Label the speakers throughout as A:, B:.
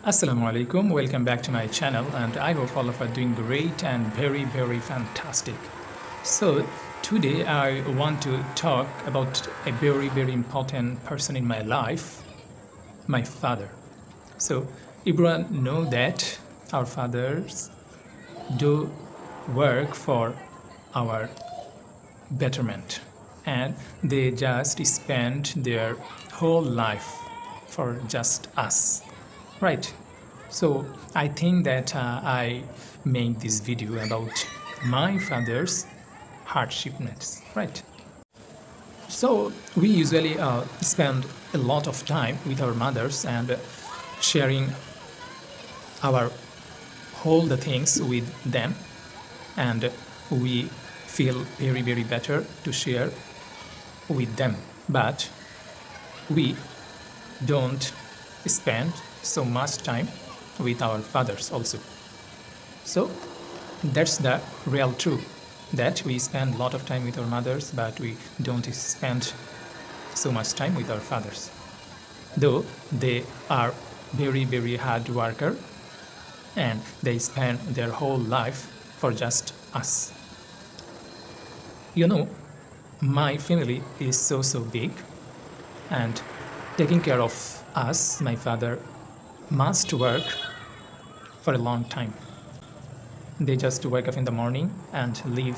A: Assalamu alaikum, welcome back to my channel, and I hope all of you are doing great and very fantastic. So today I want to talk about a very important person in my life, my father. So everyone know that our fathers do work for our betterment, and they just spend their whole life for just us, right? So I think that I made this video about my father's hardshipness, right? So we usually spend a lot of time with our mothers and sharing our whole the things with them, and we feel very better to share with them, but we don't spend so much time with our fathers also. So that's the real truth, that we spend a lot of time with our mothers, but we don't spend so much time with our fathers, though they are very hard worker and they spend their whole life for just us. You know, my family is so big, and taking care of us, my father must work for a long time. They just wake up in the morning and leave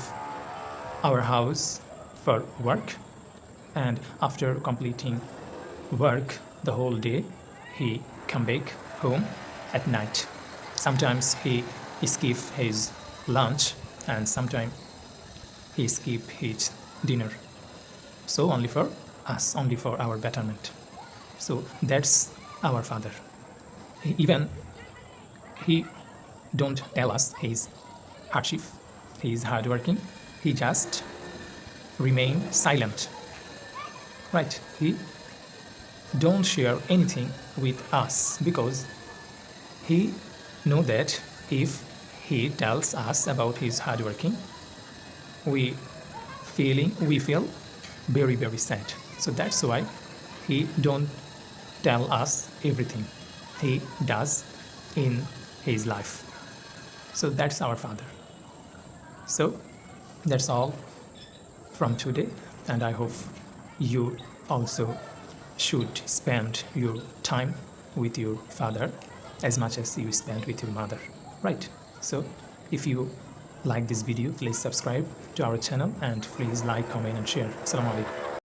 A: our house for work, and after completing work the whole day, he come back home at night. Sometimes he skip his lunch, and sometimes he skip his dinner. So only for us, only for our betterment. So that's our father. Even he don't tell us his hardship, he is hardworking. He just remain silent, right? He don't share anything with us because he know that if he tells us about his hardworking, we feel very sad. So that's why he don't tell us everything he does in his life. So that's our father. So that's all from today, and I hope you also should spend your time with your father as much as you spend with your mother, right? So if you like this video, please subscribe to our channel, and please like, comment and share. Assalamu alaikum.